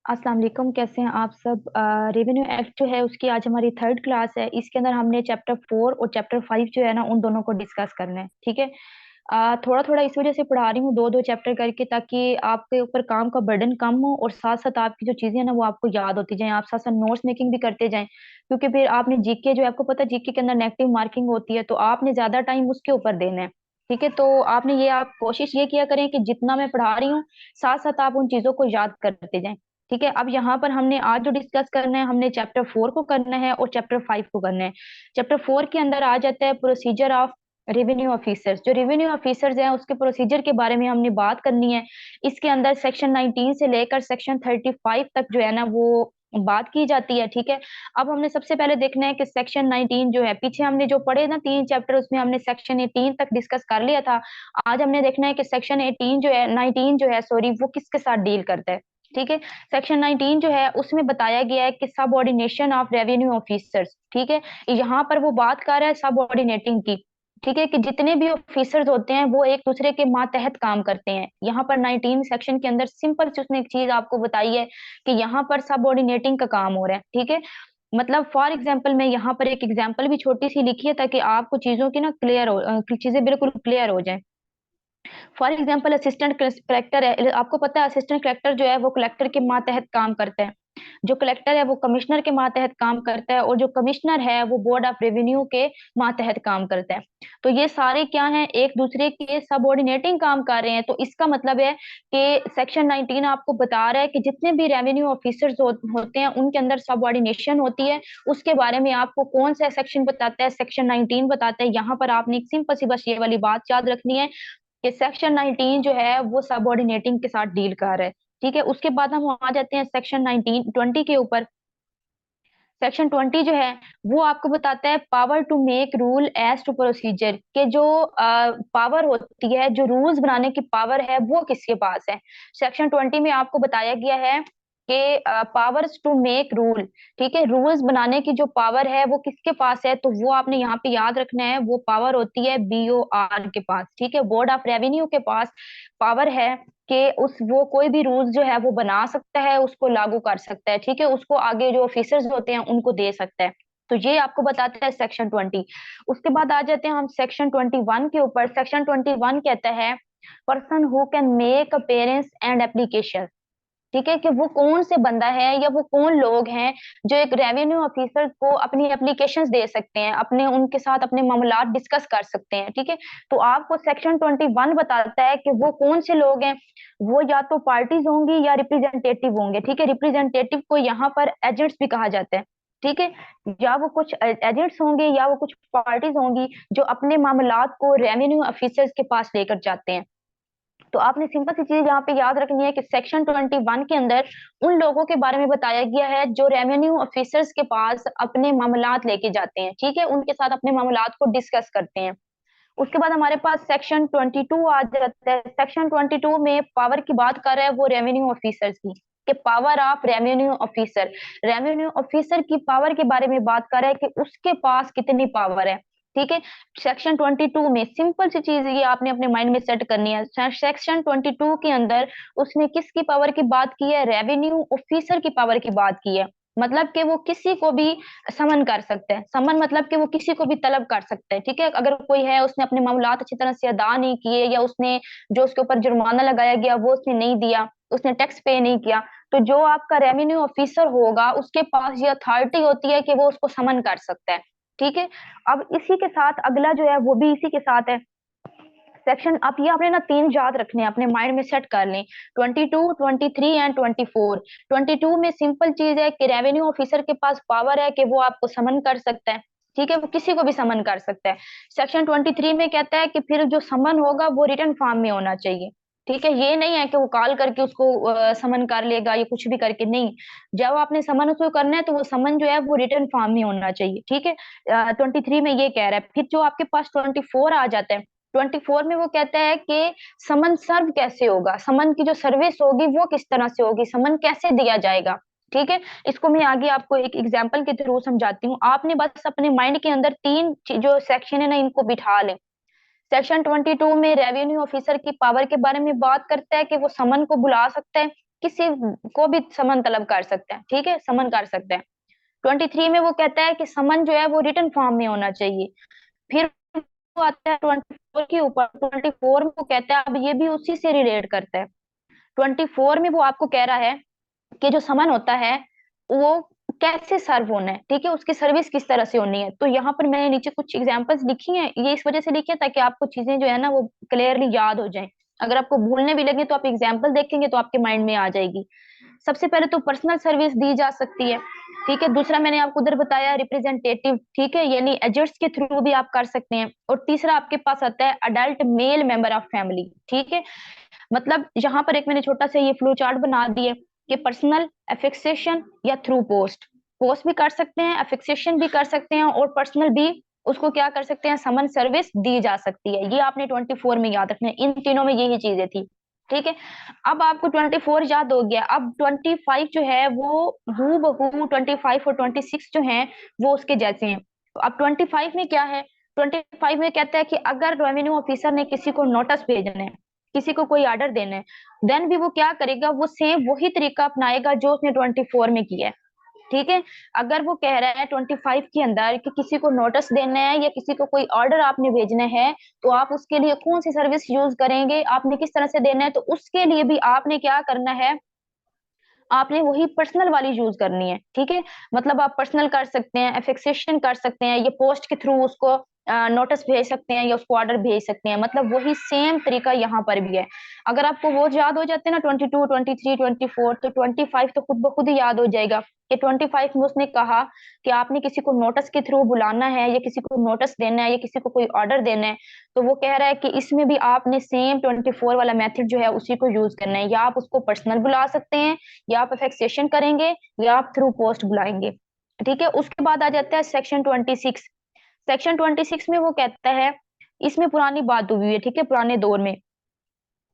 अस्सलाम वालेकुम। कैसे हैं आप सब। रेवेन्यू एक्ट जो है उसकी आज हमारी थर्ड क्लास है। इसके अंदर हमने चैप्टर 4 और चैप्टर 5 जो है ना उन दोनों को डिस्कस करना है। ठीक है। थोड़ा थोड़ा इस वजह से पढ़ा रही हूँ, दो दो चैप्टर करके, ताकि आपके ऊपर काम का बर्डन कम हो और साथ साथ आपकी जो चीजें हैं ना वो आपको याद होती जाएं। आप साथ साथ नोट्स मेकिंग भी करते जाएं, क्योंकि फिर आपने जीके जो है, आपको पता है जीके के अंदर नेगेटिव मार्किंग होती है, तो आपने ज्यादा टाइम उसके ऊपर देना है। ठीक है। तो आपने ये आप कोशिश ये किया करें कि जितना मैं पढ़ा रही हूँ साथ साथ आप उन चीजों को याद करते जाएं। ठीक है। अब यहाँ पर हमने आज जो डिस्कस करना है, हमने चैप्टर 4 को करना है और चैप्टर 5 को करना है। चैप्टर 4 के अंदर आ जाता है प्रोसीजर ऑफ रेवेन्यू ऑफिसर्स। जो रेवेन्यू ऑफिसर्स हैं उसके प्रोसीजर के बारे में हमने बात करनी है। इसके अंदर सेक्शन 19 से लेकर सेक्शन 35 तक जो है ना वो बात की जाती है। ठीक है। अब हमने सबसे पहले देखना है कि सेक्शन 19 जो है, पीछे हमने जो पढ़े ना तीन चैप्टर, उसमें हमने सेक्शन 18 तक डिस्कस कर लिया था। आज हमने देखना है कि सेक्शन 18 जो है, 19 जो है सॉरी, वो किसके साथ डील करता है। ठीक है। सेक्शन 19 जो है उसमें बताया गया है कि सबऑर्डिनेशन ऑफ रेवेन्यू ऑफिसर्स। ठीक है। यहाँ पर वो बात कर रहा है सबऑर्डिनेटिंग की। ठीक है, कि जितने भी ऑफिसर्स होते हैं वो एक दूसरे के मातहत काम करते हैं। यहाँ पर 19 सेक्शन के अंदर सिंपल से उसने एक चीज आपको बताई है कि यहाँ पर सबऑर्डिनेटिंग का काम हो रहा है। ठीक है। मतलब फॉर एग्जाम्पल मैं यहाँ पर एक एग्जाम्पल भी छोटी सी लिखी है ताकि आपको चीजों की ना क्लियर हो, चीजें बिल्कुल क्लियर हो जाए। फॉर एग्जाम्पल असिस्टेंट कलेक्टर है, आपको पता है असिस्टेंट कलेक्टर जो है वो कलेक्टर के मातहत काम करते हैं। जो कलेक्टर है वो कमिश्नर के मातहत काम करता है, और जो कमिश्नर है वो बोर्ड ऑफ रेवेन्यू के मातहत काम करता है। तो ये सारे क्या हैं, एक दूसरे के सबऑर्डिनेटिंग काम कर रहे हैं। तो इसका मतलब है कि सेक्शन 19 आपको बता रहा है कि जितने भी रेवेन्यू ऑफिसर्स होते हैं उनके अंदर सबऑर्डिनेशन होती है। उसके बारे में आपको कौन सा सेक्शन बताता है, सेक्शन 19 बताता है। यहाँ पर आपने एक सिंपल सी बस ये वाली बात याद रखनी है कि सेक्शन 19 जो है वो सबऑर्डिनेटिंग के साथ डील कर रहा है। ठीक है। उसके बाद हम आ जाते हैं सेक्शन 19 20 के ऊपर। सेक्शन 20 जो है वो आपको बताता है power to make rule as to procedure, के जो पावर होती है, जो रूल्स बनाने की पावर है वो किसके पास है। सेक्शन 20 में आपको बताया गया है कि पावर्स टू मेक रूल। ठीक है। रूल्स बनाने की जो पावर है वो किसके पास है, तो वो आपने यहाँ पे याद रखना है, वो पावर होती है BOR के पास। ठीक है। बोर्ड ऑफ रेवेन्यू के पास पावर है कि उस वो कोई भी रूल्स जो है वो बना सकता है, उसको लागू कर सकता है। ठीक है। उसको आगे जो ऑफिसर्स होते हैं उनको दे सकता है। तो ये आपको बताता है सेक्शन 20। उसके बाद आ जाते हैं हम सेक्शन 21 के ऊपर। सेक्शन 21 कहता है person who can make appearance and application. ठीक है, कि वो कौन से बंदा है या वो कौन लोग हैं जो एक रेवेन्यू ऑफिसर को अपनी एप्लीकेशंस दे सकते हैं, अपने उनके साथ अपने मामलात डिस्कस कर सकते हैं। ठीक है। तो आपको सेक्शन 21 बताता है कि वो कौन से लोग हैं। वो या तो पार्टीज होंगी या रिप्रेजेंटेटिव होंगे। ठीक है। रिप्रेजेंटेटिव को यहाँ पर एजेंट्स भी कहा जाता है। ठीक है। या वो कुछ एजेंट्स होंगे या वो कुछ पार्टीज होंगी जो अपने मामलात को रेवेन्यू ऑफिसर्स के पास लेकर जाते हैं। तो आपने सिंपल सी चीज यहाँ पे याद रखनी है कि सेक्शन 21 के अंदर उन लोगों के बारे में बताया गया है जो रेवेन्यू ऑफिसर्स के पास अपने मामलात लेके जाते हैं। ठीक है। उनके साथ अपने मामलात को डिस्कस करते हैं। उसके बाद हमारे पास सेक्शन 22 आ जाता है। सेक्शन 22 में पावर की बात कर रहा है वो रेवेन्यू ऑफिसर्स की, कि power of revenue officer. Revenue officer की पावर के बारे में बात कर रहा है कि उसके पास कितनी पावर है। ठीक है। सेक्शन 22 में सिंपल सी चीज ये आपने अपने माइंड में सेट करनी है। सेक्शन 22 के अंदर उसने किसकी पावर की बात की है, रेवेन्यू ऑफिसर की पावर की बात की है। मतलब कि वो किसी को भी समन कर सकते हैं। समन मतलब कि वो किसी को भी तलब कर सकते हैं। ठीक है। अगर कोई है उसने अपने मामलात अच्छी तरह से अदा नहीं किए, या उसने जो उसके ऊपर जुर्माना लगाया गया वो उसने नहीं दिया, उसने टैक्स पे नहीं किया, तो जो आपका रेवेन्यू ऑफिसर होगा उसके पास ये अथॉरिटी होती है कि वो उसको समन कर सकता है। ठीक है। अब इसी के साथ अगला जो है वो भी इसी के साथ है सेक्शन। अब ये आपने ना तीन याद रखने हैं, अपने माइंड में सेट कर लें। 22, 23 एंड 24। 22 में सिंपल चीज है कि रेवेन्यू ऑफिसर के पास पावर है कि वो आपको समन कर सकता है। ठीक है। वो किसी को भी समन कर सकता है। सेक्शन 23 में कहता है कि फिर जो समन होगा वो रिटर्न फॉर्म में होना चाहिए। ठीक है। ये नहीं है कि वो कॉल करके उसको समन कर लेगा या कुछ भी करके, नहीं। जब आपने समन उसको करना है तो वो समन जो है वो रिटर्न फॉर्म में होना चाहिए। ठीक है। 23 में ये कह रहा है। फिर जो आपके पास 24 आ जाता है, 24 में वो कहता है कि समन सर्व कैसे होगा, समन की जो सर्विस होगी वो किस तरह से होगी, समन कैसे दिया जाएगा। ठीक है। इसको मैं आगे आपको एक एग्जांपल के थ्रू समझाती हूँ। आपने बस अपने माइंड के अंदर तीन जो सेक्शन है ना इनको बिठा लें। सेक्शन 22 में रेवेन्यू ऑफिसर की पावर के बारे में बात करता है कि वो समन को बुला सकता है। किसी को भी समन तलब कर सकते हैं, ठीक है, समन कर सकते हैं। 23 में वो कहता है कि समन जो है वो रिटन फॉर्म में होना चाहिए। फिर वो आता है 24 के ऊपर। 24 में वो कहता है, अब ये भी उसी से रिलेट करता है। 24 में वो आपको कह रहा है कि जो समन होता है वो कैसे सर्व होना है, ठीक है, उसकी सर्विस किस तरह से होनी है। तो यहाँ पर मैंने नीचे कुछ एग्जांपल्स लिखी हैं, ये इस वजह से लिखी है ताकि आपको चीजें जो है ना वो क्लियरली याद हो जाएं। अगर आपको भूलने भी लगे तो आप एग्जाम्पल देखेंगे तो आपके माइंड में आ जाएगी। सबसे पहले तो पर्सनल सर्विस दी जा सकती है, ठीक है। दूसरा मैंने आपको उधर बताया रिप्रेजेंटेटिव, ठीक है, यानी एजेंट्स के थ्रू भी आप कर सकते हैं। और तीसरा आपके पास आता है adult male member of family, ठीक है। मतलब यहाँ पर एक मैंने छोटा सा ये फ्लो चार्ट बना दिए कि पर्सनल, एफिक्सेशन या थ्रू पोस्ट। पोस्ट भी कर सकते हैं, एफिक्सेशन भी कर सकते हैं, और पर्सनल भी उसको क्या कर सकते हैं, समन सर्विस दी जा सकती है। ये आपने 24 में याद रखना है, इन तीनों में यही चीजें थी, ठीक है। अब आपको 24 याद हो गया। अब 25 जो है वो हू बहू 25 और 26 जो है वो उसके जैसे हैं। तो अब 25 में क्या है, 25 में कहता है कि अगर रेवेन्यू ऑफिसर ने किसी को नोटिस भेजना है, किसी को कोई ऑर्डर देना है, देन भी वो क्या करेगा, वो सेम वही तरीका अपनाएगा जो उसने 24 में किया है, ठीक है। अगर वो कह रहा है 25 के अंदर कि किसी को नोटिस देना है या किसी को कोई ऑर्डर आपने भेजना है, तो आप उसके लिए कौन सी सर्विस यूज करेंगे, आपने किस तरह से देना है, तो उसके लिए भी आपने क्या करना है, आपने वही पर्सनल वाली यूज करनी है, ठीक है। मतलब आप पर्सनल कर सकते हैं, एफिक्सेशन कर सकते हैं, ये पोस्ट के थ्रू उसको नोटिस भेज सकते हैं या उसको ऑर्डर भेज सकते हैं। मतलब वही सेम तरीका यहाँ पर भी है। अगर आपको वो याद हो जाते हैं ना 22, 23, 24, तो 25 तो खुद ब खुद ही याद हो जाएगा कि 25 में उसने कहा कि आपने किसी को नोटिस के थ्रू बुलाना है या किसी को नोटिस देना है या किसी को कोई ऑर्डर देना है। तो वो कह रहा है कि इसमें भी आपने सेम 24 वाला मेथड जो है उसी को यूज करना है। या आप उसको पर्सनल बुला सकते हैं, या आप एफेक्सेशन करेंगे, या आप थ्रू पोस्ट बुलाएंगे, ठीक है। उसके बाद आ जाता है सेक्शन 26। सेक्शन 26 में वो कहता है, इसमें पुरानी बात हुई है, ठीक है, पुराने दौर में,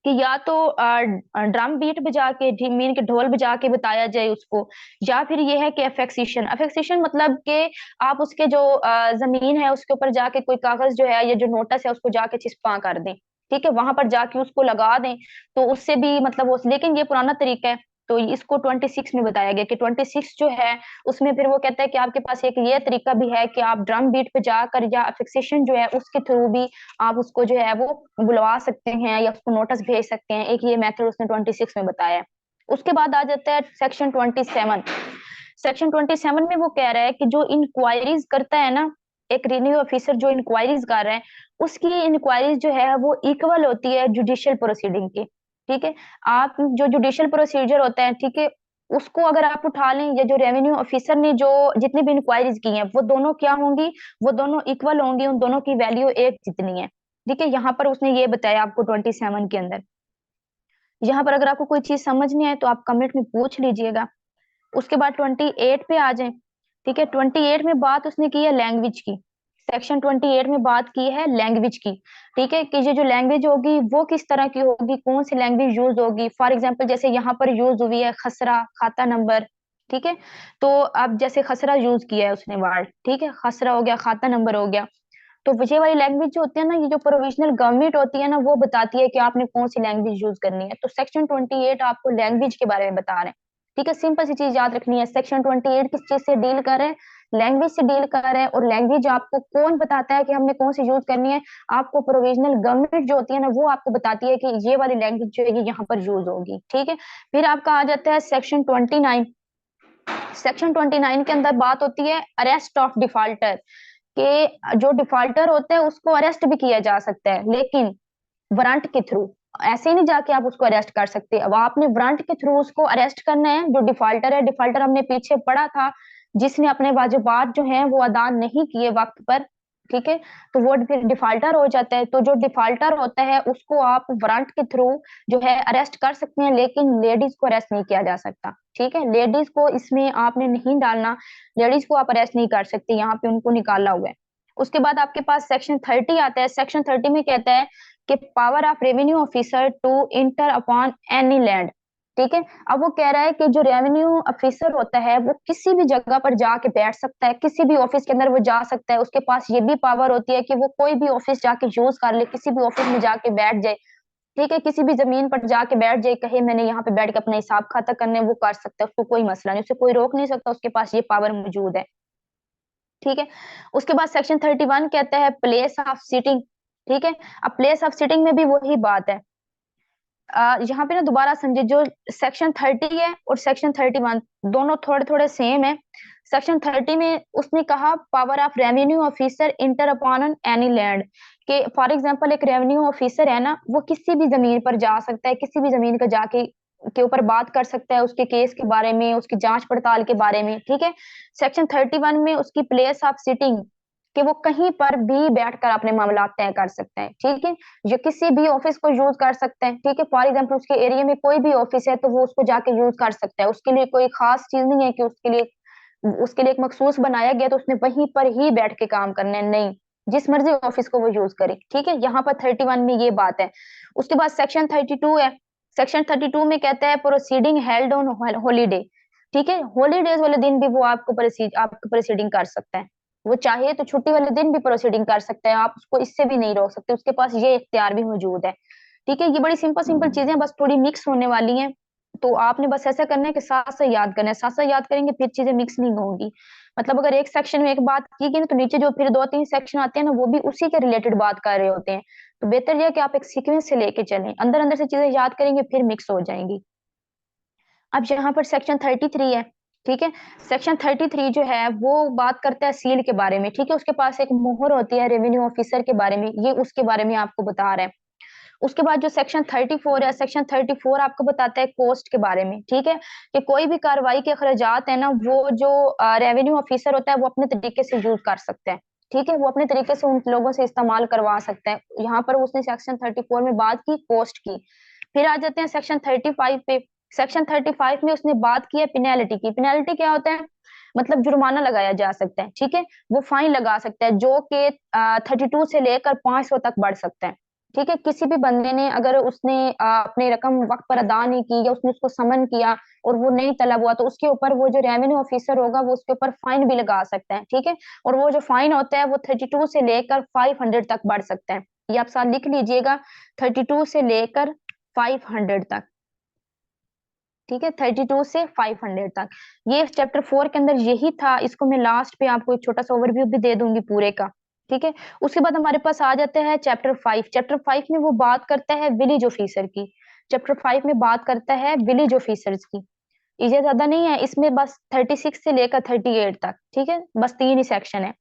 कि या तो ड्रम बीट बजा के, मीन के ढोल बजा के बताया जाए उसको, या फिर ये है कि एफेक्सेशन। एफेक्सेशन मतलब कि आप उसके जो जमीन है उसके ऊपर जाके कोई कागज जो है या जो नोटिस है उसको जाके चिपका कर दें, ठीक है, वहां पर जाके उसको लगा दें। तो उससे भी मतलब वो, लेकिन ये पुराना तरीका है। तो इसको 26 में बताया गया कि 26 जो है उसमें फिर वो कहता है कि आपके पास एक ये तरीका भी है कि आप ड्रम बीट पे जाकर या एफिक्सेशन जो है उसके थ्रू भी आप उसको जो है वो बुलवा सकते हैं या उसको नोटिस भेज सकते हैं। एक ये मेथड उसने 26 में बताया है। उसके बाद आ जाता है सेक्शन 27। सेक्शन 27 में वो कह रहा है कि जो इंक्वायरीज करता है ना, एक रेवेन्यू ऑफिसर जो इंक्वायरीज कर रहा है, उसकी इंक्वायरीज जो है वो इक्वल होती है जुडिशियल प्रोसीडिंग की, ठीक है। आप जो जुडिशियल प्रोसीजर होता है, ठीक है, उसको अगर आप उठा लें, या जो रेवेन्यू ऑफिसर ने जो जितनी भी इंक्वायरीज की हैं वो दोनों क्या होंगी, वो दोनों इक्वल होंगी, उन दोनों की वैल्यू एक जितनी है, ठीक है। यहाँ पर उसने ये बताया आपको 27 के अंदर। यहाँ पर अगर आपको कोई चीज समझ नहीं आए तो आप कमेंट में पूछ लीजिएगा। उसके बाद 28 पे आ जाए, ठीक है। 28 में बात उसने की है लैंग्वेज की। सेक्शन 28 में बात की है लैंग्वेज की, ठीक है, कि ये जो लैंग्वेज होगी वो किस तरह की होगी, कौन सी लैंग्वेज यूज होगी। फॉर एग्जांपल जैसे यहाँ पर यूज हुई है खसरा, खाता नंबर, ठीक है। तो अब जैसे खसरा यूज किया है उसने वर्ड, ठीक है, खसरा हो गया, खाता नंबर हो गया। तो ये वाली लैंग्वेज जो होती है ना, ये जो प्रोविजनल गवर्नमेंट होती है ना, वो बताती है कि आपने कौन सी लैंग्वेज यूज करनी है। तो सेक्शन 28 आपको लैंग्वेज के बारे में बता रहे हैं, ठीक है। सिंपल सी चीज याद रखनी है, सेक्शन 28 किस चीज से डील कर रहे हैं, लैंग्वेज से डील कर रहे हैं। और लैंग्वेज आपको कौन बताता है कि हमने कौन सी यूज करनी है, आपको प्रोविजनल गवर्नमेंट जो होती है ना वो आपको बताती है कि ये वाली लैंग्वेज जो है ये यहाँ पर यूज होगी, ठीक है। फिर आपका आ जाता है सेक्शन 29। सेक्शन 29 के अंदर बात होती है अरेस्ट ऑफ डिफॉल्टर, कि जो डिफॉल्टर होते हैं उसको अरेस्ट भी किया जा सकता है, लेकिन वारंट के थ्रू। ऐसे ही नहीं जाके आप उसको अरेस्ट कर सकते, अब आपने वारंट के थ्रू उसको अरेस्ट करना है। जो डिफॉल्टर है, डिफॉल्टर हमने पीछे पढ़ा था, जिसने अपने वाजिबात जो है वो अदा नहीं किए वक्त पर, ठीक है, तो वो फिर डिफॉल्टर हो जाता है। तो जो डिफॉल्टर होता है उसको आप वारंट के थ्रू जो है अरेस्ट कर सकते हैं, लेकिन लेडीज को अरेस्ट नहीं किया जा सकता, ठीक है। लेडीज को इसमें आपने नहीं डालना, लेडीज को आप अरेस्ट नहीं कर सकते, यहाँ पे उनको निकाला हुआ है। उसके बाद आपके पास सेक्शन 30 आता है। सेक्शन 30 में कहता है कि power of revenue officer to enter upon any land, ठीक है। अब वो कह रहा है कि जो रेवेन्यू ऑफिसर होता है वो किसी भी जगह पर जाके बैठ सकता है, किसी भी ऑफिस के अंदर वो जा सकता है। उसके पास ये भी पावर होती है कि वो कोई भी ऑफिस जाके यूज कर ले, किसी भी ऑफिस में जाके बैठ जाए, ठीक है, किसी भी जमीन पर जाके बैठ जाए, कहे मैंने यहाँ पे बैठ के अपना हिसाब खाता करने, वो कर सकता है, उसको कोई मसला नहीं, उसे कोई रोक नहीं सकता, उसके पास ये पावर मौजूद है। ठीक है। उसके बाद सेक्शन 31 कहता है प्लेस ऑफ सिटिंग। ठीक है। अब प्लेस ऑफ सिटिंग में भी वही बात है। यहाँ पे ना दोबारा समझे, जो सेक्शन 30 है और सेक्शन 31 दोनों थोड़े थोड़े सेम है। सेक्शन 30 में उसने कहा power of revenue officer inter upon any land, के फॉर एग्जांपल एक रेवेन्यू ऑफिसर है ना, वो किसी भी जमीन पर जा सकता है, किसी भी जमीन का जाके के ऊपर बात कर सकता है, उसके केस के बारे में, उसकी जांच पड़ताल के बारे में। ठीक है। सेक्शन 31 में उसकी प्लेस ऑफ सिटिंग, कि वो कहीं पर भी बैठकर अपने मामला तय कर सकते हैं। ठीक है। जो किसी भी ऑफिस को यूज कर सकते हैं। ठीक है। फॉर एग्जाम्पल उसके एरिया में कोई भी ऑफिस है तो वो उसको जाके यूज कर सकता है, उसके लिए कोई खास चीज नहीं है कि उसके लिए एक मखसूस बनाया गया तो उसने वहीं पर ही बैठ के काम करना है, नहीं, जिस मर्जी ऑफिस को वो यूज करे। ठीक है। यहाँ पर 31 में ये बात है। उसके बाद सेक्शन 32 है। सेक्शन 32 में कहता है प्रोसीडिंग हेल्ड ऑन हॉलीडे। ठीक है। हॉलीडेज वाले दिन भी वो आपको प्रोसीडिंग कर सकता है। वो चाहे तो छुट्टी वाले दिन भी प्रोसीडिंग कर सकता है, आप उसको इससे भी नहीं रोक सकते, उसके पास ये इख्तियार भी मौजूद है। ठीक है। ये बड़ी सिंपल सिंपल चीजें बस थोड़ी मिक्स होने वाली हैं, तो आपने बस ऐसा करना है कि साथ साथ याद करना है, साथ साथ याद करेंगे फिर चीजें मिक्स नहीं होंगी। मतलब अगर एक सेक्शन में एक बात की गई ना, तो नीचे जो फिर दो तीन सेक्शन आते हैं ना, वो भी उसी के रिलेटेड बात कर रहे होते हैं। तो बेहतर यह है कि आप एक सीक्वेंस से लेके चलें, अंदर अंदर से चीजें याद करेंगे फिर मिक्स हो जाएंगी। अब यहाँ पर सेक्शन 33 है। ठीक है। सेक्शन 33 जो है वो बात करता है सील के बारे में। ठीक है। उसके पास एक मोहर होती है रेवेन्यू ऑफिसर के बारे में, ये उसके बारे में आपको बता रहा है। उसके बाद जो सेक्शन 34 है, सेक्शन 34 आपको बताता है कॉस्ट के बारे में। ठीक है। कि कोई भी कार्रवाई के अखराजात है ना, वो जो रेवेन्यू ऑफिसर होता है वो अपने तरीके से यूज कर सकता है। ठीक है। वो अपने तरीके से उन लोगों से इस्तेमाल करवा सकता है। यहाँ पर उसने सेक्शन 34 में बात की कॉस्ट की। फिर आ जाते हैं सेक्शन 35 पे। सेक्शन 35 में उसने बात की है पेनल्टी की। पेनल्टी क्या होता है? मतलब जुर्माना लगाया जा सकता है। ठीक है। वो फाइन लगा सकता है, जो कि 32 से लेकर 500 तक बढ़ सकता है। ठीक है। किसी भी बंदे ने अगर उसने अपनी रकम वक्त पर अदा नहीं की, या उसने उसको समन किया और वो नहीं तलब हुआ, तो उसके ऊपर वो जो रेवेन्यू ऑफिसर होगा वो उसके ऊपर फाइन भी लगा सकता है। ठीक है। और वो जो फाइन होता है वो 32 से लेकर 500 तक बढ़ सकता है। ये आप साथ लिख लीजिएगा, 32 से लेकर 500 तक। ठीक है। 32 से 500 तक। ये चैप्टर 4 के अंदर यही था। इसको मैं लास्ट पे आपको एक छोटा सा ओवरव्यू भी दे दूंगी पूरे का। ठीक है। उसके बाद हमारे पास आ जाता है चैप्टर 5। चैप्टर 5 में वो बात करता है विलेज ऑफिसर की। चैप्टर 5 में बात करता है विलेज ऑफिसर्स की। ये ज्यादा नहीं है इसमें, बस 36 से लेकर 38 तक। ठीक है। बस तीन ही सेक्शन है।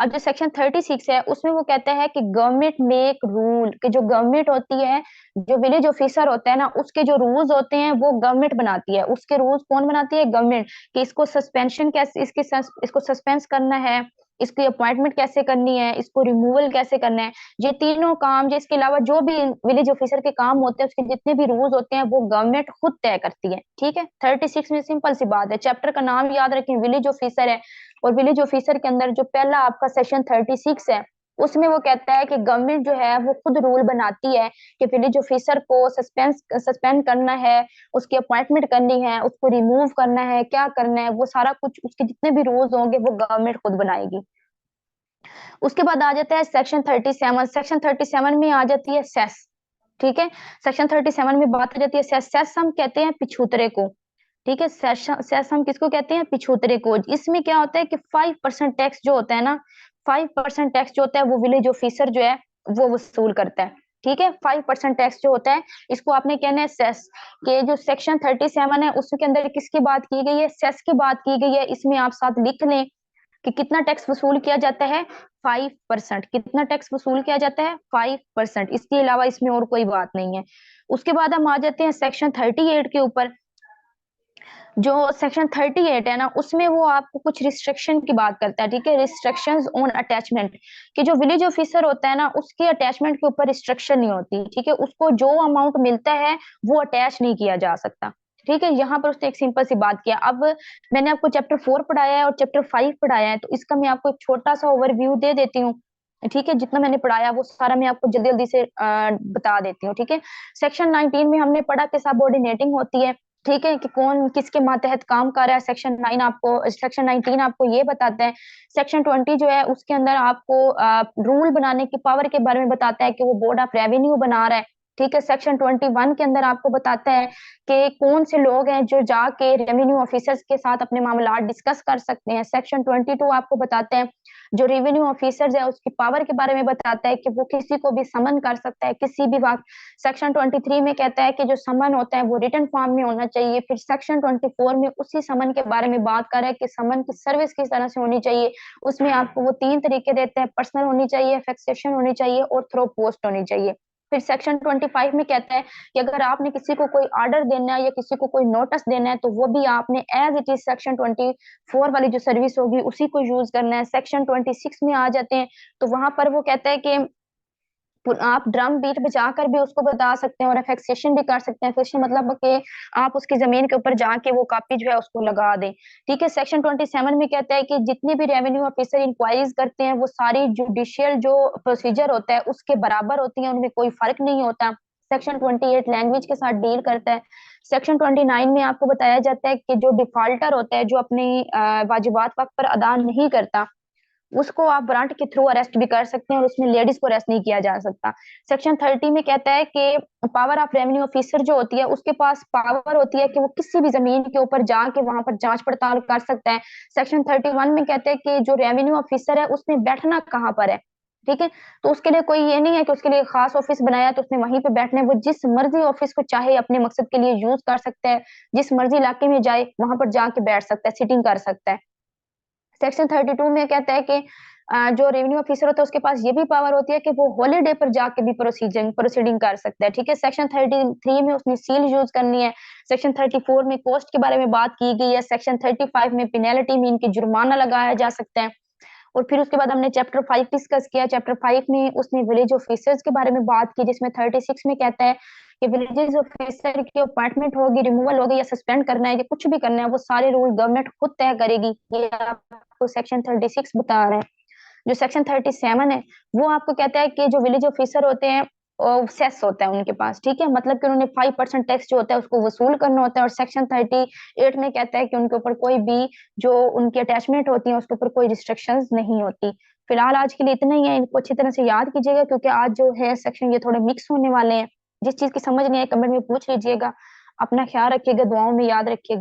अब जो सेक्शन 36 है उसमें वो कहता है कि गवर्नमेंट मेक रूल, कि जो गवर्नमेंट होती है, जो विलेज ऑफिसर होता है ना, उसके जो रूल्स होते हैं वो गवर्नमेंट बनाती है। उसके रूल्स कौन बनाती है? गवर्नमेंट। कि इसको सस्पेंशन कैसे, इसको सस्पेंस करना है, इसकी अपॉइंटमेंट कैसे करनी है, इसको रिमूवल कैसे करना है, ये तीनों काम, जो इसके अलावा जो भी विलेज ऑफिसर के काम होते हैं, उसके जितने भी रूल्स होते हैं वो गवर्नमेंट खुद तय करती है। ठीक है। 36 में सिंपल सी बात है, चैप्टर का नाम याद रखें, विलेज ऑफिसर है। और विलेज ऑफिसर के अंदर जो पहला आपका सेक्शन 36 है, उसमें वो कहता है कि गवर्नमेंट जो है वो खुद रूल बनाती है कि विलेज ऑफिसर को सस्पेंड करना है, उसकी अपॉइंटमेंट करनी है, उसको रिमूव करना है, क्या करना है, वो सारा कुछ उसके जितने भी रूल्स होंगे वो गवर्नमेंट खुद बनाएगी। उसके बाद आ जाता है सेक्शन 37। सेक्शन 37 में आ जाती है सेस। ठीक है। सेक्शन 37 में बात आ जाती है सेस। सेस हम कहते हैं पिछूतरे को। ठीक है। सेस हम किसको कहते हैं? पिछूतरे को। इसमें क्या होता है कि 5% टैक्स जो होता है ना, 5% टैक्स जो होता है वो विलेज ऑफिसर जो है वो वसूल करता है। ठीक है। 5% टैक्स जो होता है, इसको आपने कहना है सेस। के जो सेक्शन 37 है उसके अंदर किसकी बात की गई है? सेस की बात की गई है। इसमें आप साथ लिख लें कि कितना टैक्स वसूल किया जाता है? 5%। कितना टैक्स वसूल किया जाता है? 5%। इसके अलावा इसमें और कोई बात नहीं है। उसके बाद हम आ जाते हैं सेक्शन 38 के ऊपर। जो सेक्शन 38 है ना, उसमें वो आपको कुछ रिस्ट्रिक्शन की बात करता है। ठीक है। रिस्ट्रिक्शंस ऑन अटैचमेंट, कि जो विलेज ऑफिसर होता है ना, उसके अटैचमेंट के ऊपर रिस्ट्रिक्शन नहीं होती। ठीक है। उसको जो अमाउंट मिलता है वो अटैच नहीं किया जा सकता। ठीक है। यहाँ पर उसने एक सिंपल सी बात किया। अब मैंने आपको चैप्टर 4 पढ़ाया है और चैप्टर 5 पढ़ाया है, तो इसका मैं आपको एक छोटा सा ओवरव्यू दे देती हूँ। ठीक है। जितना मैंने पढ़ाया वो सारा मैं आपको जल्दी जल्दी से बता देती हूँ। ठीक है। सेक्शन 19 में हमने पढ़ा कि सबऑर्डिनेटिंग होती है। ठीक है। कि कौन किसके मातहत काम कर रहा है। सेक्शन 19 आपको ये बताता है। सेक्शन 20 जो है उसके अंदर आपको रूल बनाने की पावर के बारे में बताता है कि वो बोर्ड ऑफ रेवेन्यू बना रहा है। ठीक है। सेक्शन 21 के अंदर आपको बताता है कि कौन से लोग हैं जो जाके रेवेन्यू ऑफिसर्स के साथ अपने मामला डिस्कस कर सकते हैं। सेक्शन 22 आपको बताते हैं जो रेवेन्यू ऑफिसर्स है उसकी पावर के बारे में बताता है कि वो किसी को भी समन कर सकता है किसी भी वक्त। सेक्शन 23 में कहता है कि जो समन होता है वो रिटन फॉर्म में होना चाहिए। फिर सेक्शन 24 में उसी समन के बारे में बात कर रहा है कि समन की सर्विस किस तरह से होनी चाहिए। उसमें आपको वो 3 तरीके देते हैं, पर्सनल होनी चाहिए, फैक्सेशन होनी चाहिए और थ्रो पोस्ट होनी चाहिए। फिर सेक्शन 25 में कहता है कि अगर आपने किसी को कोई ऑर्डर देना है या किसी को कोई नोटिस देना है तो वो भी आपने एज इट इज सेक्शन 24 वाली जो सर्विस होगी उसी को यूज करना है। सेक्शन 26 में आ जाते हैं तो वहां पर वो कहता है कि आप ड्रम बीट बजाकर भी उसको बता सकते हैं और एफेक्सेशन भी कर सकते हैं। एफेक्सेशन मतलब कि आप उसकी जमीन के ऊपर जाके वो कॉपी जो है उसको लगा दें। ठीक है। सेक्शन 27 में कहता है कि जितनी भी रेवेन्यू ऑफिसर इंक्वायरीज करते हैं वो सारी जुडिशियल जो प्रोसीजर होता है उसके बराबर होती है, उनमें कोई फर्क नहीं होता। सेक्शन 28 लैंग्वेज के साथ डील करता है। सेक्शन 29 में आपको बताया जाता है कि जो डिफॉल्टर होता है जो अपनी वाजिबात वक्त पर अदा नहीं करता उसको आप वारंट के थ्रू अरेस्ट भी कर सकते हैं और उसमें लेडीज को अरेस्ट नहीं किया जा सकता। सेक्शन 30 में कहता है कि पावर ऑफ रेवेन्यू ऑफिसर जो होती है उसके पास पावर होती है कि वो किसी भी जमीन के ऊपर जाके वहां पर जांच पड़ताल कर सकता है। सेक्शन 31 में कहते हैं कि जो रेवेन्यू ऑफिसर है उसने बैठना कहाँ पर है। ठीक है। तो उसके लिए कोई ये नहीं है कि उसके लिए खास ऑफिस बनाया तो उसने वहीं पे बैठना है, वो जिस मर्जी ऑफिस को चाहे अपने मकसद के लिए यूज कर सकता है, जिस मर्जी इलाके में जाए वहां पर जाके बैठ सकता है, सिटिंग कर सकता है। सेक्शन 32 में कहता है कि जो रेवेन्यू ऑफिसर होता है उसके पास ये भी पावर होती है कि वो हॉलीडे पर जाके भी प्रोसीडिंग कर सकता है। ठीक है। सेक्शन 33 में उसने सील यूज करनी है। सेक्शन 34 में कॉस्ट के बारे में बात की गई है। सेक्शन 35 में पेनल्टी में इनकी जुर्माना लगाया जा सकता है। और फिर उसके बाद हमने चैप्टर 5 डिस्कस किया। चैप्टर 5 में उसने विलेज ऑफिसर्स के बारे में बात की जिसमें 36 में कहता है कि विलेज ऑफिसर की अपॉइंटमेंट होगी, रिमूवल होगी या सस्पेंड करना है या कुछ भी करना है वो सारे रूल गवर्नमेंट खुद तय करेगी। ये आपको सेक्शन 36 बता रहा है। जो सेक्शन 37 है वो आपको कहता है कि जो विलेज ऑफिसर होते हैं सेस होता है उनके पास। ठीक है। मतलब कि उन्होंने 5% टैक्स जो होता है उसको वसूल करना होता है। और सेक्शन 38 में कहता है कि उनके ऊपर कोई भी जो उनकी अटैचमेंट होती है उसके ऊपर कोई रिस्ट्रिक्शंस नहीं होती। फिलहाल आज के लिए इतना ही है। इनको अच्छी तरह से याद कीजिएगा क्योंकि आज जो है सेक्शन ये थोड़े मिक्स होने वाले हैं। जिस चीज की समझ नहीं है कमेंट में पूछ लीजिएगा। अपना ख्याल रखिएगा, दुआओं में याद रखिएगा।